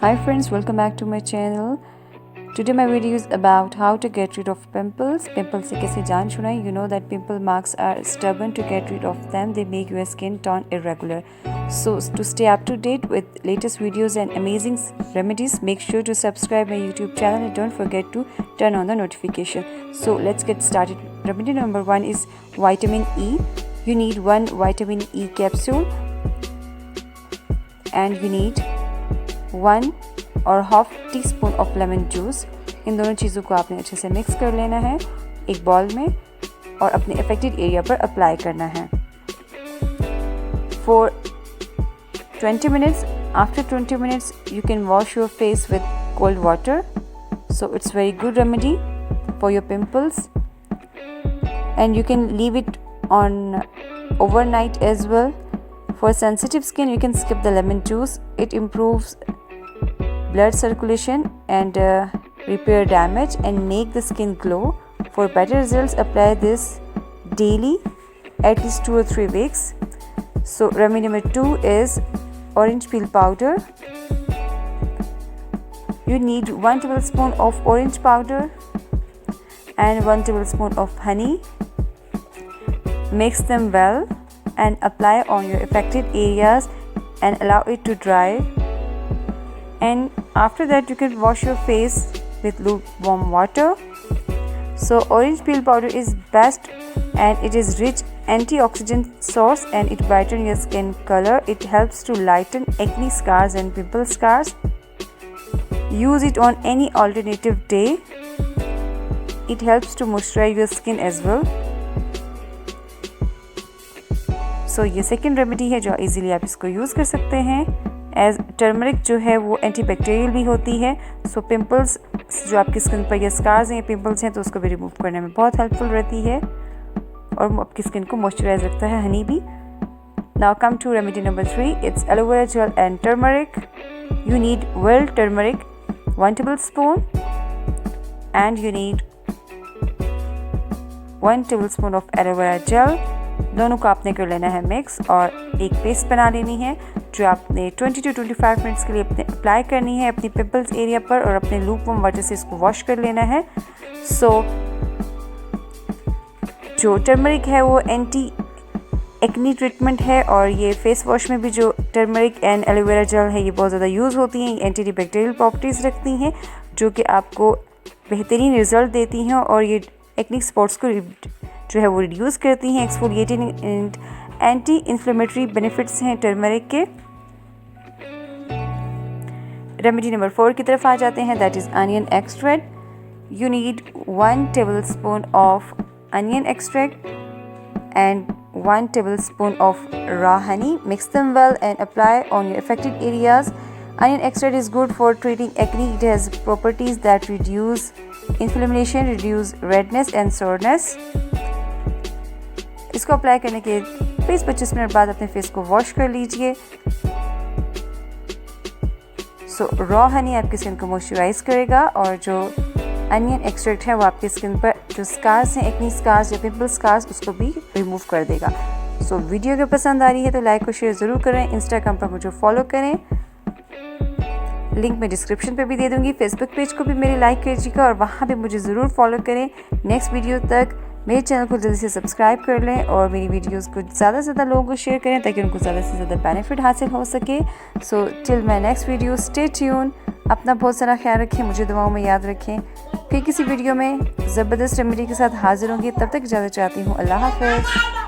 Hi friends, welcome back to my channel. Today my video is about how to get rid of pimples. Pimples से कैसे जान छुड़ाएं? You know that pimple marks are stubborn. To get rid of them, they make your skin turn irregular. So to stay up to date with latest videos and amazing remedies, make sure to subscribe my YouTube channel and don't forget to turn on the notification. So let's get started. Remedy number 1 is vitamin E. You need 1 vitamin E capsule and you need 1 और half teaspoon of lemon juice. इन दोनों चीज़ों को आपने अच्छे से mix कर लेना है एक बॉल में और अपने अफेक्टेड एरिया पर अप्लाई करना है for 20 minutes. After 20 minutes you can wash your face with cold water, so it's very good remedy for your pimples and you can leave it on overnight as well. For sensitive skin you can skip the lemon juice. It improves blood circulation and repair damage and make the skin glow. For better results apply this daily at least 2 or 3 weeks. So remedy number 2 is orange peel powder. You need 1 tablespoon of orange powder and 1 tablespoon of honey. Mix them well and apply on your affected areas and allow it to dry. And after that you can wash your face with lukewarm water. So orange peel powder is best and it is rich antioxidant source and it brightens your skin color. It helps to lighten acne scars and pimple scars. Use it on any alternative day. It helps to moisturize your skin as well. सो ये second remedy है जो easily आप इसको use कर सकते हैं। As turmeric जो है वो एंटीबैक्टीरियल भी होती है, सो पिंपल्स जो आपकी स्किन पर या स्कार्स हैं या पिंपल्स हैं तो उसको भी रिमूव करने में बहुत हेल्पफुल रहती है और आपकी स्किन को मॉइस्चराइज रखता है हनी भी। Now come to remedy number 3, it's aloe vera gel and turmeric. You need well turmeric 1 tablespoon and you need 1 tablespoon of aloe vera gel. दोनों को आपने कर लेना है मिक्स और एक पेस्ट बना लेनी है जो आपने 20 to 25 मिनट्स के लिए अपने अप्लाई करनी है अपनी पिंपल्स एरिया पर और अपने लूकवार्म वाटर से इसको वॉश कर लेना है। सो जो टर्मरिक है वो एंटी एक्नी ट्रीटमेंट है और ये फेस वॉश में भी जो टर्मरिक एंड एलोवेरा जेल है ये बहुत ज़्यादा यूज़ होती हैं। एंटी बैक्टीरियल प्रॉपर्टीज़ रखती हैं जो कि आपको बेहतरीन रिजल्ट देती हैं और ये एक्नी स्पॉट्स को जो है वो रिड्यूस करती हैं। Exfoliating and anti inflammatory benefits हैं टर्मरिक के। रेमेडी नंबर 4 की तरफ आ जाते हैं, that is onion extract. You need 1 tablespoon of onion extract and 1 tablespoon of raw honey. Mix them well and apply on your affected areas. Onion extract is good for treating acne. It has properties that reduce inflammation, reduce redness and soreness. इसको apply करने के 20-25 minute बाद अपने face को wash कर लीजिए। सो raw Honey आपकी skin को मॉइस्चराइज करेगा और जो अनियन एक्सट्रैक्ट है वो आपकी स्किन पर जो स्कार्स हैं एक्नी स्कार्स या पिंपल स्कार्स उसको भी रिमूव कर देगा। सो वीडियो अगर पसंद आ रही है तो लाइक और शेयर ज़रूर करें। इंस्टाग्राम पर मुझे फॉलो करें, लिंक मैं डिस्क्रिप्शन पे भी दे दूँगी। फेसबुक पेज को भी मेरे लाइक कीजिएगा और वहाँ पे मुझे ज़रूर फॉलो करें। नेक्स्ट वीडियो तक मेरे चैनल को जल्दी से सब्सक्राइब कर लें और मेरी वीडियोस को ज़्यादा से ज़्यादा लोगों को शेयर करें ताकि उनको ज़्यादा से ज़्यादा बेनिफिट हासिल हो सके। So till my next video, stay tune. अपना बहुत सारा ख्याल रखें, मुझे दुआओं में याद रखें। फिर किसी वीडियो में ज़बरदस्त रेमेडी के साथ हाजिर होंगी, तब तक इजाज़त चाहती हूँ। अल्लाह हाफ़िज़।